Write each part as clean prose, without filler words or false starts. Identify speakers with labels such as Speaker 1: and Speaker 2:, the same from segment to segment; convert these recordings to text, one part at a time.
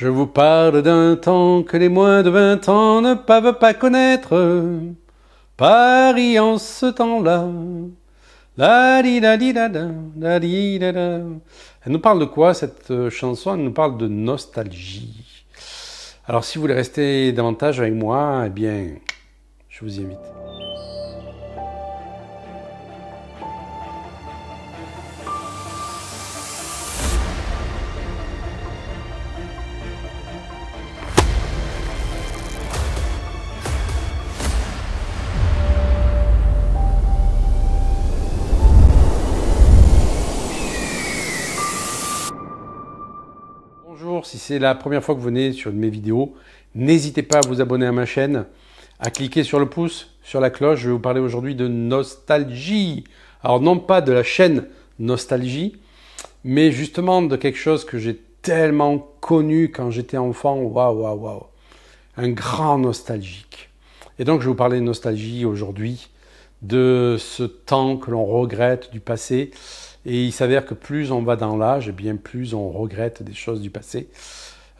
Speaker 1: Je vous parle d'un temps que les moins de 20 ans ne peuvent pas connaître. Paris en ce temps-là. La di da di da da, la di da da. Elle nous parle de quoi cette chanson? Elle nous parle de nostalgie. Alors si vous voulez rester davantage avec moi, eh bien, je vous y invite. Bonjour, si c'est la première fois que vous venez sur une de mes vidéos, n'hésitez pas à vous abonner à ma chaîne, à cliquer sur le pouce, sur la cloche. Je vais vous parler aujourd'hui de nostalgie. Alors non pas de la chaîne Nostalgie, mais justement de quelque chose que j'ai tellement connu quand j'étais enfant. Waouh, waouh, waouh. Un grand nostalgique. Et donc je vais vous parler de nostalgie aujourd'hui, de ce temps que l'on regrette du passé. Et il s'avère que plus on va dans l'âge, et bien plus on regrette des choses du passé.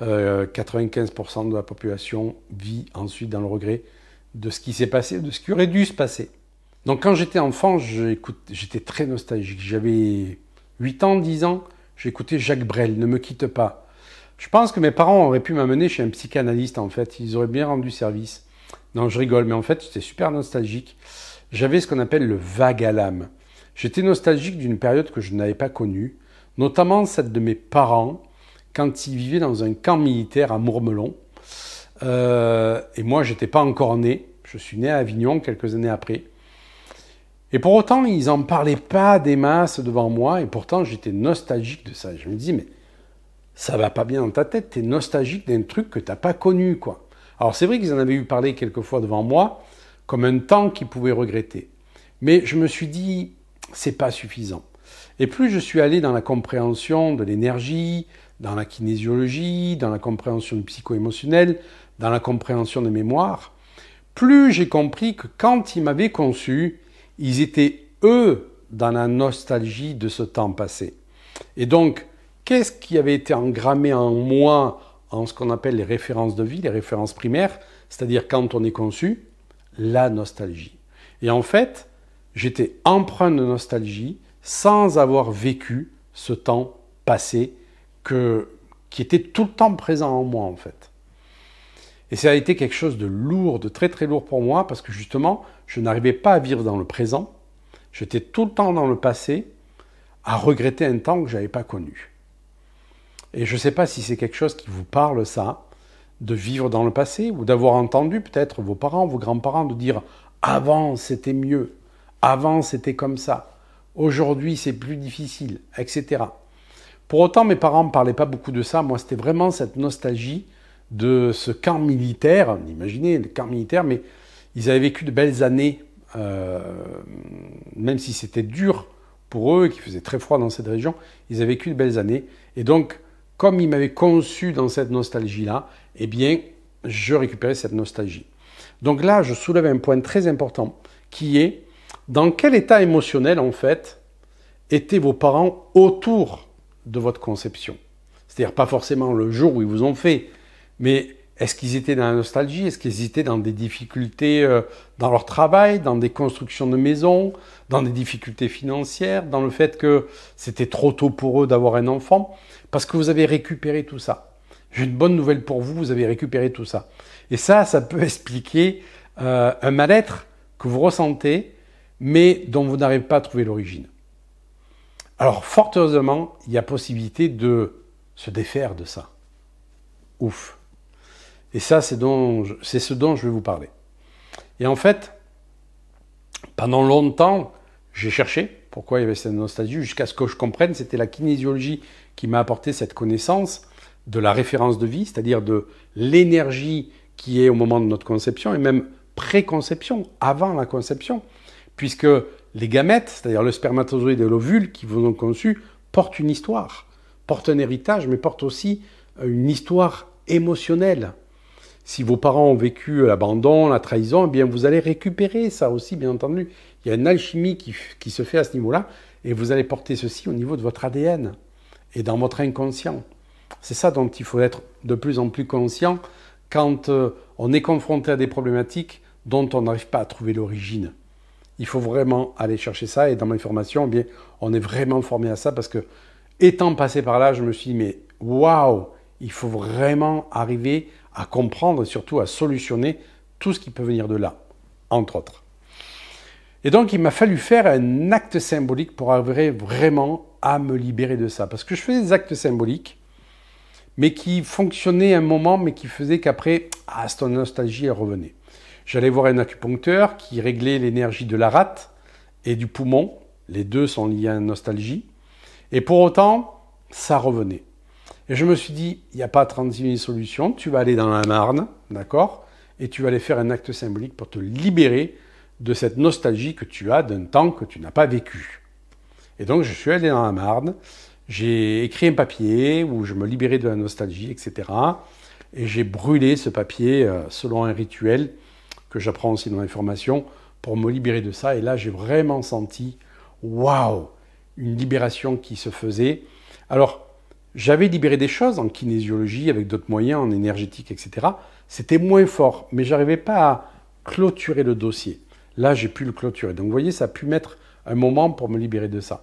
Speaker 1: 95% de la population vit ensuite dans le regret de ce qui s'est passé, de ce qui aurait dû se passer. Donc quand j'étais enfant, j'étais très nostalgique. J'avais 8 ans, 10 ans, j'écoutais Jacques Brel, Ne me quitte pas. Je pense que mes parents auraient pu m'amener chez un psychanalyste en fait, ils auraient bien rendu service. Non, je rigole, mais en fait j'étais super nostalgique. J'avais ce qu'on appelle le vague à l'âme. J'étais nostalgique d'une période que je n'avais pas connue, notamment celle de mes parents, quand ils vivaient dans un camp militaire à Mourmelon. Et moi, je n'étais pas encore né. Je suis né à Avignon quelques années après. Et pour autant, ils n'en parlaient pas des masses devant moi, et pourtant, j'étais nostalgique de ça. Je me dis, mais ça va pas bien dans ta tête, tu es nostalgique d'un truc que tu n'as pas connu, quoi. Alors, c'est vrai qu'ils en avaient eu parlé quelques fois devant moi, comme un temps qu'ils pouvaient regretter. Mais je me suis dit, c'est pas suffisant. Et plus je suis allé dans la compréhension de l'énergie, dans la kinésiologie, dans la compréhension du psycho-émotionnel, dans la compréhension des mémoires, plus j'ai compris que quand ils m'avaient conçu, ils étaient eux dans la nostalgie de ce temps passé. Et donc, qu'est-ce qui avait été engrammé en moi en ce qu'on appelle les références de vie, les références primaires, c'est-à-dire quand on est conçu, la nostalgie. Et en fait, j'étais empreint de nostalgie sans avoir vécu ce temps passé qui était tout le temps présent en moi en fait. Et ça a été quelque chose de lourd, de très très lourd pour moi parce que justement, je n'arrivais pas à vivre dans le présent. J'étais tout le temps dans le passé à regretter un temps que je n'avais pas connu. Et je ne sais pas si c'est quelque chose qui vous parle ça, de vivre dans le passé ou d'avoir entendu peut-être vos parents, vos grands-parents de dire « avant c'était mieux ». Avant, c'était comme ça. Aujourd'hui, c'est plus difficile, etc. Pour autant, mes parents ne parlaient pas beaucoup de ça. Moi, c'était vraiment cette nostalgie de ce camp militaire. Imaginez, le camp militaire, mais ils avaient vécu de belles années, même si c'était dur pour eux, qu'il faisait très froid dans cette région, ils avaient vécu de belles années. Et donc, comme ils m'avaient conçu dans cette nostalgie-là, eh bien, je récupérais cette nostalgie. Donc là, je soulève un point très important, qui est dans quel état émotionnel, en fait, étaient vos parents autour de votre conception? C'est-à-dire pas forcément le jour où ils vous ont fait, mais est-ce qu'ils étaient dans la nostalgie? Est-ce qu'ils étaient dans des difficultés dans leur travail, dans des constructions de maisons, dans des difficultés financières, dans le fait que c'était trop tôt pour eux d'avoir un enfant? Parce que vous avez récupéré tout ça. J'ai une bonne nouvelle pour vous, vous avez récupéré tout ça. Et ça peut expliquer un mal-être que vous ressentez, mais dont vous n'arrivez pas à trouver l'origine. Alors, fort heureusement, il y a possibilité de se défaire de ça. Ouf. Et ça, c'est ce dont je vais vous parler. Et en fait, pendant longtemps, j'ai cherché pourquoi il y avait cette nostalgie, jusqu'à ce que je comprenne, c'était la kinésiologie qui m'a apporté cette connaissance de la référence de vie, c'est-à-dire de l'énergie qui est au moment de notre conception, et même pré-conception, avant la conception. Puisque les gamètes, c'est-à-dire le spermatozoïde et l'ovule qui vous ont conçu, portent une histoire, portent un héritage, mais portent aussi une histoire émotionnelle. Si vos parents ont vécu l'abandon, la trahison, eh bien vous allez récupérer ça aussi, bien entendu. Il y a une alchimie qui se fait à ce niveau-là, et vous allez porter ceci au niveau de votre ADN et dans votre inconscient. C'est ça dont il faut être de plus en plus conscient quand on est confronté à des problématiques dont on n'arrive pas à trouver l'origine. Il faut vraiment aller chercher ça. Et dans mes formations, eh bien, on est vraiment formé à ça parce que, étant passé par là, je me suis dit, mais waouh, il faut vraiment arriver à comprendre et surtout à solutionner tout ce qui peut venir de là, entre autres. Et donc, il m'a fallu faire un acte symbolique pour arriver vraiment à me libérer de ça. Parce que je faisais des actes symboliques, mais qui fonctionnaient un moment, mais qui faisaient qu'après, cette nostalgie, elle revenait. J'allais voir un acupuncteur qui réglait l'énergie de la rate et du poumon. Les deux sont liés à la nostalgie. Et pour autant, ça revenait. Et je me suis dit, il n'y a pas 36 000 solutions. Tu vas aller dans la Marne, d'accord? Et tu vas aller faire un acte symbolique pour te libérer de cette nostalgie que tu as d'un temps que tu n'as pas vécu. Et donc, je suis allé dans la Marne. J'ai écrit un papier où je me libérais de la nostalgie, etc. Et j'ai brûlé ce papier selon un rituel que j'apprends aussi dans les formations, pour me libérer de ça. Et là, j'ai vraiment senti, waouh, une libération qui se faisait. Alors, j'avais libéré des choses en kinésiologie, avec d'autres moyens, en énergétique, etc. C'était moins fort, mais je n'arrivais pas à clôturer le dossier. Là, j'ai pu le clôturer. Donc, vous voyez, ça a pu mettre un moment pour me libérer de ça.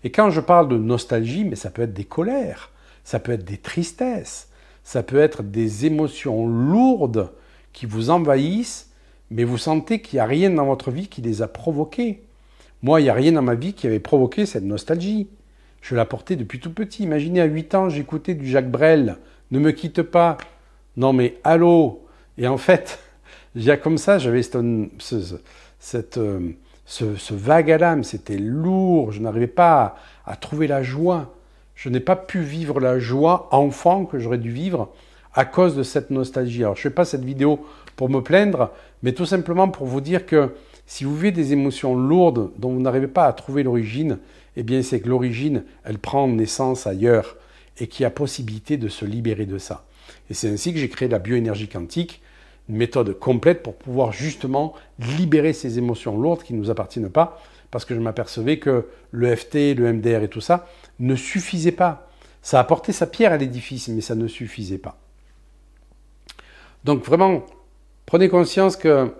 Speaker 1: Et quand je parle de nostalgie, mais ça peut être des colères, ça peut être des tristesses, ça peut être des émotions lourdes qui vous envahissent, mais vous sentez qu'il n'y a rien dans votre vie qui les a provoquées. Moi, il n'y a rien dans ma vie qui avait provoqué cette nostalgie. Je la portais depuis tout petit. Imaginez, à 8 ans, j'écoutais du Jacques Brel. Ne me quitte pas. Non mais, allô. Et en fait, comme ça, j'avais ce vague à l'âme. C'était lourd. Je n'arrivais pas à trouver la joie. Je n'ai pas pu vivre la joie enfant que j'aurais dû vivre à cause de cette nostalgie. Alors, je ne fais pas cette vidéo pour me plaindre, mais tout simplement pour vous dire que si vous vivez des émotions lourdes dont vous n'arrivez pas à trouver l'origine, eh bien c'est que l'origine, elle prend naissance ailleurs et qu'il y a possibilité de se libérer de ça. Et c'est ainsi que j'ai créé la bioénergie quantique, une méthode complète pour pouvoir justement libérer ces émotions lourdes qui ne nous appartiennent pas, parce que je m'apercevais que le FT, le MDR et tout ça ne suffisaient pas. Ça apportait sa pierre à l'édifice, mais ça ne suffisait pas. Donc vraiment, prenez conscience que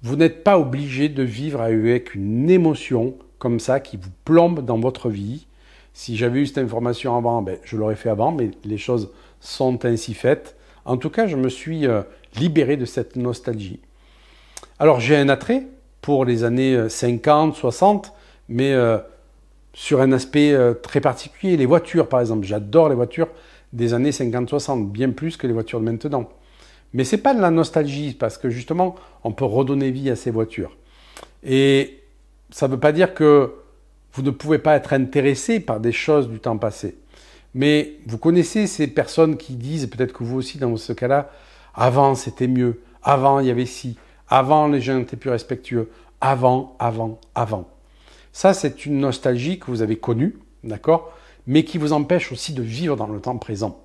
Speaker 1: vous n'êtes pas obligé de vivre avec une émotion comme ça qui vous plombe dans votre vie. Si j'avais eu cette information avant, je l'aurais fait avant, mais les choses sont ainsi faites. En tout cas, je me suis libéré de cette nostalgie. Alors, j'ai un attrait pour les années 50, 60, mais sur un aspect très particulier. Les voitures, par exemple. J'adore les voitures des années 50-60, bien plus que les voitures de maintenant. Mais ce n'est pas de la nostalgie, parce que justement, on peut redonner vie à ces voitures. Et ça ne veut pas dire que vous ne pouvez pas être intéressé par des choses du temps passé. Mais vous connaissez ces personnes qui disent, peut-être que vous aussi dans ce cas-là, avant c'était mieux, avant il y avait ci, avant les gens étaient plus respectueux, avant. Ça, c'est une nostalgie que vous avez connue, d'accord, mais qui vous empêche aussi de vivre dans le temps présent.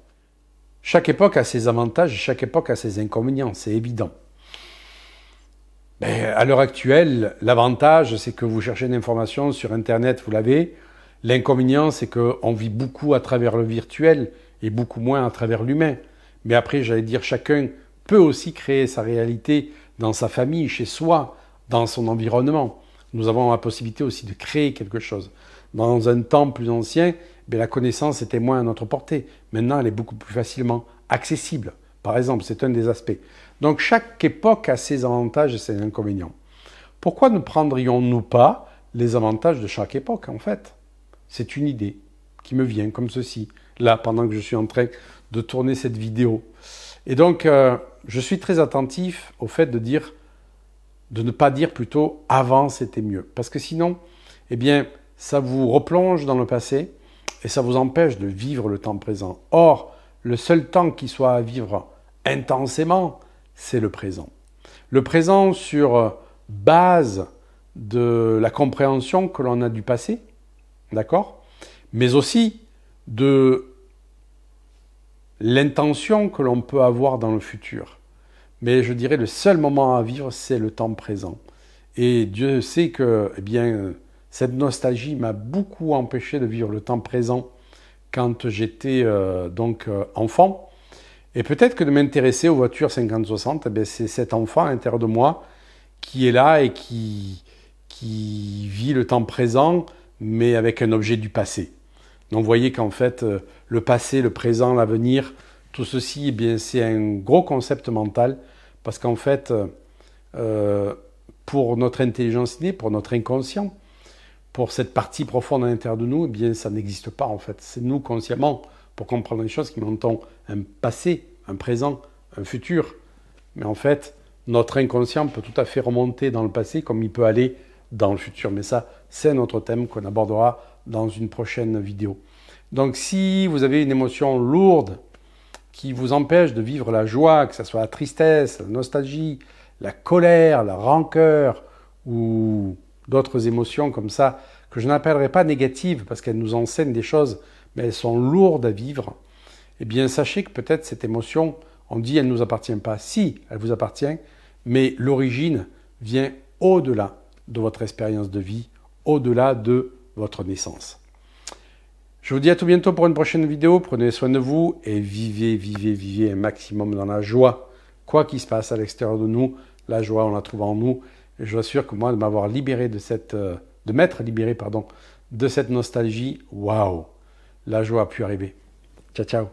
Speaker 1: Chaque époque a ses avantages et chaque époque a ses inconvénients, c'est évident. À l'heure actuelle, l'avantage, c'est que vous cherchez une information sur Internet, vous l'avez. L'inconvénient, c'est qu'on vit beaucoup à travers le virtuel et beaucoup moins à travers l'humain. Mais après, j'allais dire, chacun peut aussi créer sa réalité dans sa famille, chez soi, dans son environnement. Nous avons la possibilité aussi de créer quelque chose. Dans un temps plus ancien, la connaissance était moins à notre portée. Maintenant, elle est beaucoup plus facilement accessible. Par exemple, c'est un des aspects. Donc, chaque époque a ses avantages et ses inconvénients. Pourquoi ne prendrions-nous pas les avantages de chaque époque, en fait? C'est une idée qui me vient comme ceci, là, pendant que je suis en train de tourner cette vidéo. Et donc, je suis très attentif au fait de ne pas dire plutôt « avant, c'était mieux ». Parce que sinon, ça vous replonge dans le passé et ça vous empêche de vivre le temps présent. Or, le seul temps qui soit à vivre intensément, c'est le présent. Le présent sur base de la compréhension que l'on a du passé, d'accord? Mais aussi de l'intention que l'on peut avoir dans le futur. Mais je dirais le seul moment à vivre, c'est le temps présent. Et Dieu sait que, cette nostalgie m'a beaucoup empêché de vivre le temps présent quand j'étais enfant. Et peut-être que de m'intéresser aux voitures 50-60, eh c'est cet enfant à l'intérieur de moi qui est là et qui vit le temps présent, mais avec un objet du passé. Donc vous voyez qu'en fait, le passé, le présent, l'avenir, tout ceci, eh bien, c'est un gros concept mental, parce qu'en fait, pour notre intelligence innée, pour notre inconscient, pour cette partie profonde à l'intérieur de nous, eh bien, ça n'existe pas en fait. C'est nous consciemment, pour comprendre les choses, qui montons un passé, un présent, un futur. Mais en fait, notre inconscient peut tout à fait remonter dans le passé comme il peut aller dans le futur. Mais ça, c'est un autre thème qu'on abordera dans une prochaine vidéo. Donc si vous avez une émotion lourde qui vous empêche de vivre la joie, que ce soit la tristesse, la nostalgie, la colère, la rancœur ou d'autres émotions comme ça, que je n'appellerai pas négatives parce qu'elles nous enseignent des choses, mais elles sont lourdes à vivre, eh bien sachez que peut-être cette émotion, on dit elle ne nous appartient pas. Si, elle vous appartient, mais l'origine vient au-delà de votre expérience de vie, au-delà de votre naissance. Je vous dis à tout bientôt pour une prochaine vidéo. Prenez soin de vous et vivez un maximum dans la joie. Quoi qu'il se passe à l'extérieur de nous, la joie, on la trouve en nous. Et je vous assure que moi, de m'avoir libéré de m'être libéré, de cette nostalgie, waouh, la joie a pu arriver. Ciao, ciao.